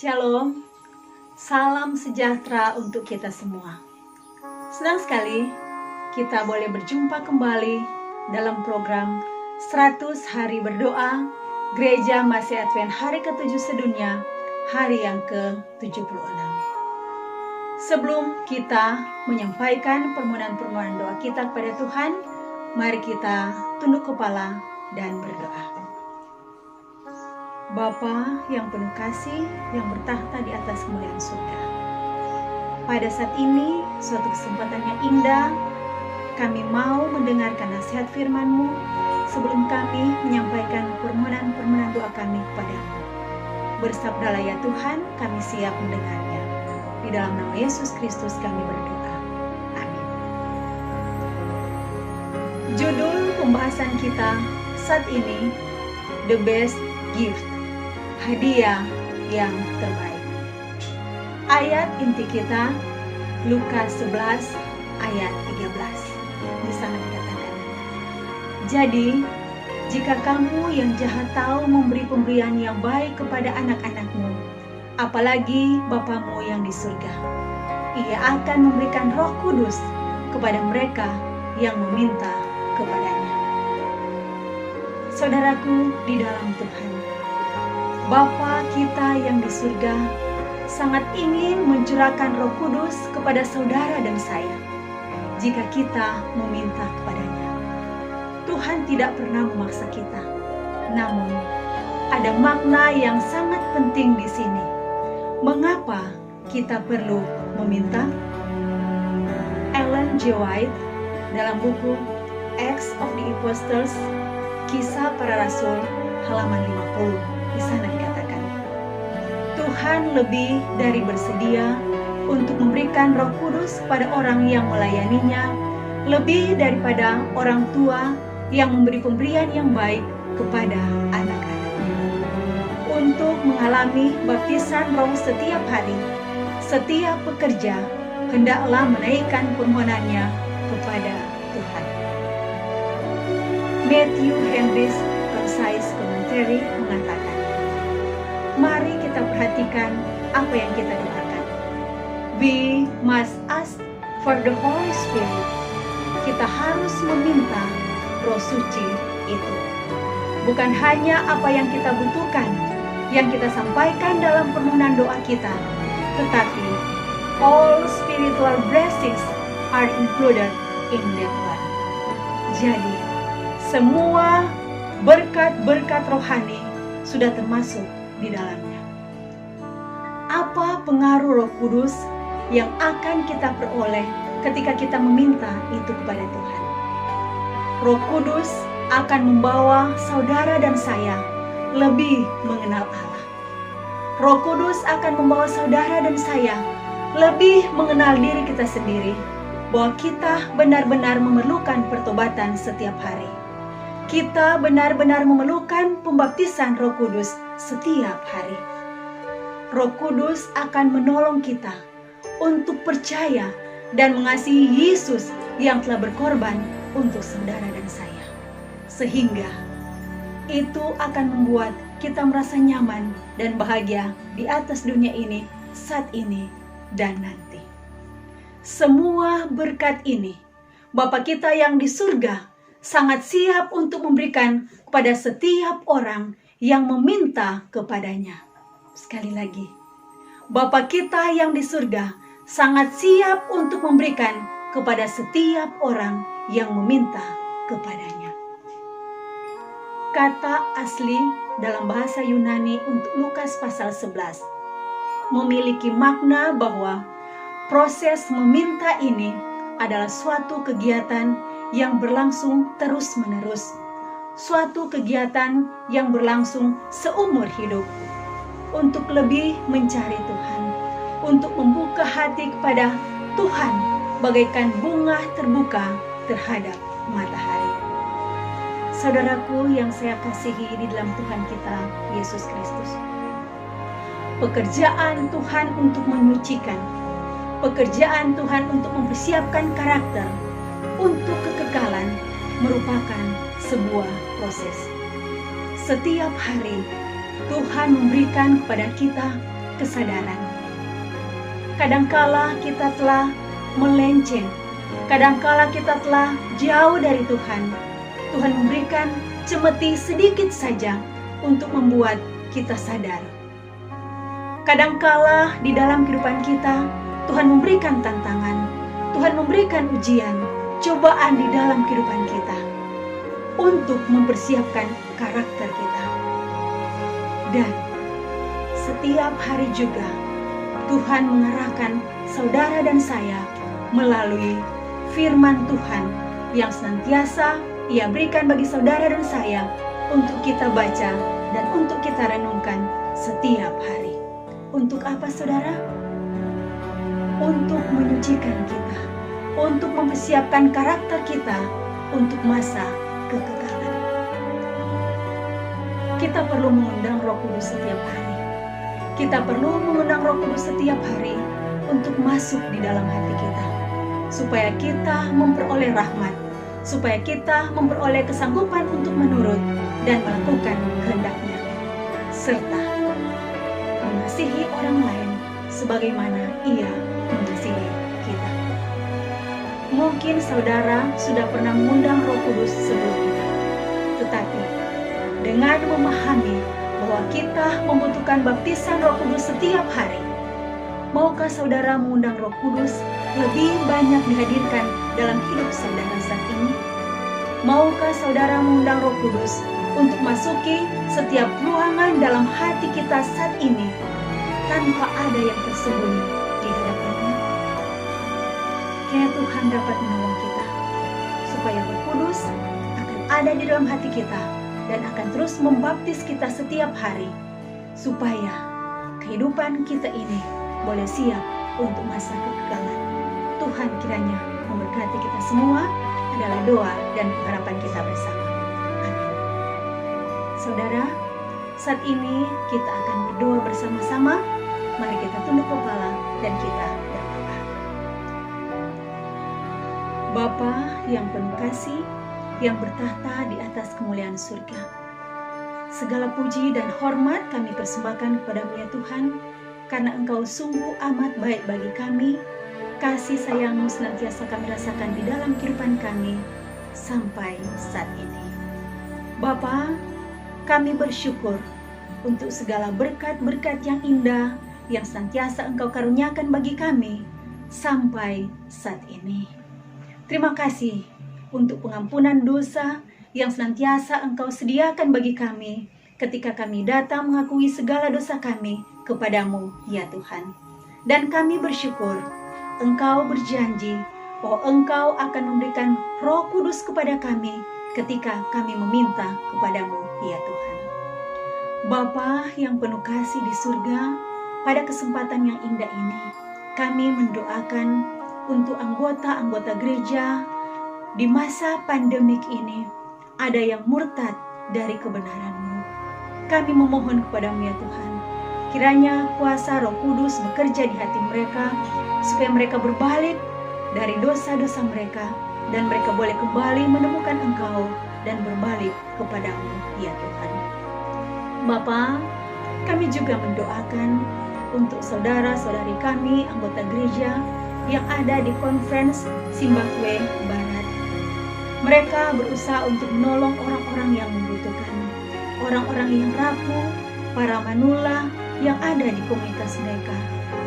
Shalom, salam sejahtera untuk kita semua. Senang sekali kita boleh berjumpa kembali dalam program 100 Hari Berdoa Gereja Masih Advent hari ke-7 sedunia, hari yang ke-76. Sebelum kita menyampaikan permohonan-permohonan doa kita kepada Tuhan, mari kita tunduk kepala dan berdoa. Bapa yang penuh kasih, yang bertahta di atas kemuliaan surga. Pada saat ini, suatu kesempatan yang indah, kami mau mendengarkan nasihat firman-Mu sebelum kami menyampaikan permohonan-permohonan doa kami kepadamu. Bersabdalah ya Tuhan, kami siap mendengarnya. Di dalam nama Yesus Kristus kami berdoa. Amin. Judul pembahasan kita saat ini, The Best Gift. Hadiah yang terbaik. Ayat inti kita Lukas 11 ayat 13. Di sana dikatakan, jadi jika kamu yang jahat tahu memberi pemberian yang baik kepada anak-anakmu, apalagi Bapamu yang di surga, Ia akan memberikan Roh Kudus kepada mereka yang meminta kepadanya. Saudaraku di dalam Tuhan, Bapa kita yang di surga sangat ingin mencurahkan Roh Kudus kepada saudara dan saya jika kita meminta kepadanya. Tuhan tidak pernah memaksa kita, namun ada makna yang sangat penting di sini. Mengapa kita perlu meminta? Ellen G. White dalam buku Acts of the Apostles, Kisah Para Rasul, halaman 50. Di sana dikatakan, Tuhan lebih dari bersedia untuk memberikan Roh Kudus kepada orang yang melayaninya, lebih daripada orang tua yang memberi pemberian yang baik kepada anak-anaknya. Untuk mengalami baptisan Roh setiap hari, setiap pekerja hendaklah menaikkan permohonannya kepada Tuhan. Matthew Henry's Concise Commentary mengatakan, mari kita perhatikan apa yang kita doakan. We must ask for the Holy Spirit. Kita harus meminta Roh Suci itu. Bukan hanya apa yang kita butuhkan, yang kita sampaikan dalam permohonan doa kita, tetapi all spiritual blessings are included in that one. Jadi, semua berkat-berkat rohani sudah termasuk di dalamnya. Apa pengaruh Roh Kudus yang akan kita peroleh ketika kita meminta itu kepada Tuhan? Roh Kudus akan membawa saudara dan saya lebih mengenal Allah. Roh Kudus akan membawa saudara dan saya lebih mengenal diri kita sendiri, bahwa kita benar-benar memerlukan pertobatan setiap hari. Kita benar-benar memerlukan pembaptisan Roh Kudus setiap hari. Roh Kudus akan menolong kita untuk percaya dan mengasihi Yesus yang telah berkorban untuk saudara dan saya. Sehingga itu akan membuat kita merasa nyaman dan bahagia di atas dunia ini, saat ini, dan nanti. Semua berkat ini, Bapa kita yang di surga sangat siap untuk memberikan kepada setiap orang yang meminta kepadanya. Sekali lagi, Bapa kita yang di surga sangat siap untuk memberikan kepada setiap orang yang meminta kepadanya. Kata asli dalam bahasa Yunani untuk Lukas pasal 11 memiliki makna bahwa proses meminta ini adalah suatu kegiatan yang berlangsung terus-menerus, suatu kegiatan yang berlangsung seumur hidup, untuk lebih mencari Tuhan, untuk membuka hati kepada Tuhan bagaikan bunga terbuka terhadap matahari. Saudaraku yang saya kasihi di dalam Tuhan kita, Yesus Kristus, pekerjaan Tuhan untuk menyucikan, pekerjaan Tuhan untuk mempersiapkan karakter untuk kekekalan merupakan sebuah proses. Setiap hari Tuhan memberikan kepada kita kesadaran. Kadangkala kita telah melenceng, kadangkala kita telah jauh dari Tuhan. Tuhan memberikan cemeti sedikit saja untuk membuat kita sadar. Kadangkala di dalam kehidupan kita, Tuhan memberikan tantangan, Tuhan memberikan ujian, cobaan di dalam kehidupan kita untuk mempersiapkan karakter kita. Dan setiap hari juga Tuhan mengarahkan saudara dan saya melalui firman Tuhan yang senantiasa Ia berikan bagi saudara dan saya untuk kita baca dan untuk kita renungkan setiap hari. Untuk apa, saudara? Untuk menyucikan kita, untuk mempersiapkan karakter kita untuk masa kekekalan. Kita perlu mengundang Roh Kudus setiap hari. Kita perlu mengundang Roh Kudus setiap hari untuk masuk di dalam hati kita, supaya kita memperoleh rahmat, supaya kita memperoleh kesanggupan untuk menurut dan melakukan kehendak-Nya, serta mengasihi orang lain sebagaimana Ia mengasihi kita. Mungkin saudara sudah pernah mengundang Roh Kudus sebelumnya, tetapi dengan memahami bahwa kita membutuhkan baptisan Roh Kudus setiap hari, maukah saudara mengundang Roh Kudus lebih banyak dihadirkan dalam hidup saudara saat ini? Maukah saudara mengundang Roh Kudus untuk masuki setiap ruangan dalam hati kita saat ini tanpa ada yang tersembunyi di hadapan-Nya? Kiranya Tuhan dapat menolong kita supaya Roh Kudus akan ada di dalam hati kita dan akan terus membaptis kita setiap hari, supaya kehidupan kita ini boleh siap untuk masa kekekalan. Tuhan kiranya memberkati kita semua, adalah doa dan harapan kita bersama. Amin. Saudara, saat ini kita akan berdoa bersama-sama. Mari kita tunduk kepala dan kita berdoa. Bapa yang penuh kasih, yang bertahta di atas kemuliaan surga, segala puji dan hormat kami persembahkan kepada-Mu ya Tuhan, karena Engkau sungguh amat baik bagi kami. Kasih sayang-Mu senantiasa kami rasakan di dalam kehidupan kami sampai saat ini. Bapa, kami bersyukur untuk segala berkat-berkat yang indah yang senantiasa Engkau karuniakan bagi kami sampai saat ini. Terima kasih untuk pengampunan dosa yang senantiasa Engkau sediakan bagi kami ketika kami datang mengakui segala dosa kami kepada-Mu ya Tuhan. Dan kami bersyukur Engkau berjanji bahwa Engkau akan memberikan Roh Kudus kepada kami ketika kami meminta kepada-Mu ya Tuhan. Bapa yang penuh kasih di surga, pada kesempatan yang indah ini kami mendoakan untuk anggota-anggota gereja di masa pandemik ini, ada yang murtad dari kebenaran-Mu. Kami memohon kepada-Mu ya Tuhan, kiranya kuasa Roh Kudus bekerja di hati mereka, supaya mereka berbalik dari dosa-dosa mereka, dan mereka boleh kembali menemukan Engkau dan berbalik kepada-Mu ya Tuhan. Bapa, kami juga mendoakan untuk saudara-saudari kami, anggota gereja yang ada di Conference Zimbabwe Barat. Mereka berusaha untuk menolong orang-orang yang membutuhkan, orang-orang yang rapuh, para manula yang ada di komunitas mereka.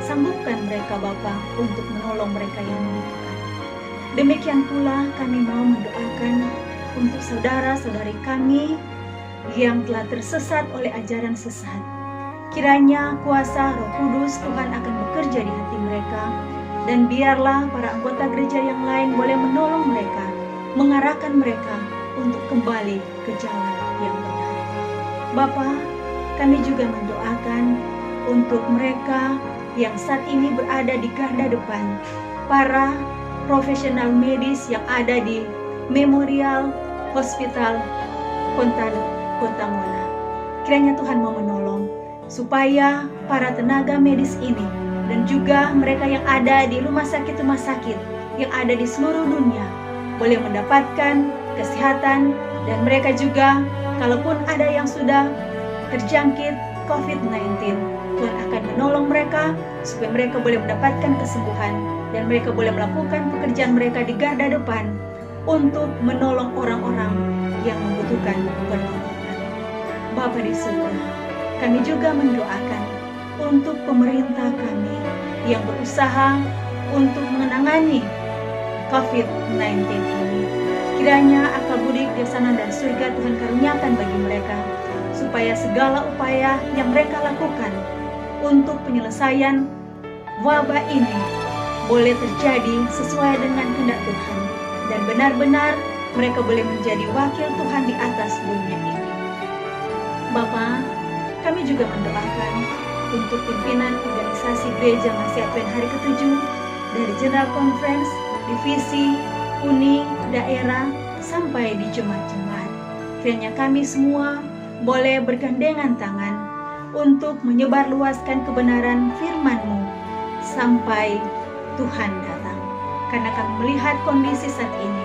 Sanggupkan mereka Bapa untuk menolong mereka yang membutuhkan. Demikian pula kami mau mendoakan untuk saudara-saudari kami yang telah tersesat oleh ajaran sesat. Kiranya kuasa Roh Kudus Tuhan akan bekerja di hati mereka, dan biarlah para anggota gereja yang lain boleh menolong mereka, mengarahkan mereka untuk kembali ke jalan yang benar. Bapa, kami juga mendoakan untuk mereka yang saat ini berada di garda depan, para profesional medis yang ada di Memorial Hospital Kota Mona. Kiranya Tuhan mau menolong supaya para tenaga medis ini dan juga mereka yang ada di rumah sakit yang ada di seluruh dunia boleh mendapatkan kesehatan, dan mereka juga kalaupun ada yang sudah terjangkit COVID-19, Tuhan akan menolong mereka supaya mereka boleh mendapatkan kesembuhan dan mereka boleh melakukan pekerjaan mereka di garda depan untuk menolong orang-orang yang membutuhkan pertolongan. Bapa di surga, kami juga mendoakan untuk pemerintah kami yang berusaha untuk menangani COVID-19 ini. Kiranya akal budi, kebijaksanaan dan surga Tuhan karuniakan bagi mereka, supaya segala upaya yang mereka lakukan untuk penyelesaian wabah ini boleh terjadi sesuai dengan kehendak Tuhan, dan benar-benar mereka boleh menjadi wakil Tuhan di atas dunia ini. Bapa, kami juga mendoakan untuk pimpinan organisasi Gereja Masih Advent hari ke-7 dari General Conference, divisi, uni, daerah, sampai di jemaat-jemaat. Kiranya kami semua boleh bergandengan tangan untuk menyebarluaskan kebenaran firman-Mu sampai Tuhan datang. Karena kami melihat kondisi saat ini,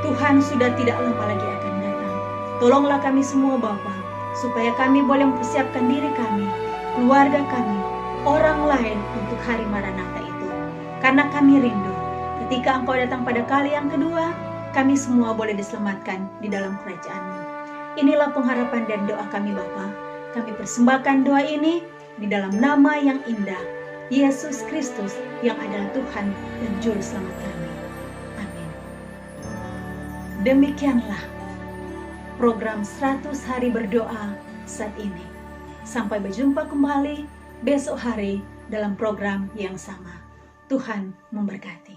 Tuhan sudah tidak lama lagi akan datang. Tolonglah kami semua Bapa, supaya kami boleh mempersiapkan diri kami, keluarga kami, orang lain untuk hari Maranatha itu. Karena kami rindu ketika Engkau datang pada kali yang kedua, kami semua boleh diselamatkan di dalam kerajaan-Mu. Inilah pengharapan dan doa kami Bapa. Kami persembahkan doa ini di dalam nama yang indah, Yesus Kristus yang adalah Tuhan dan Juru Selamat kami. Amin. Demikianlah program 100 hari berdoa saat ini. Sampai berjumpa kembali besok hari dalam program yang sama. Tuhan memberkati.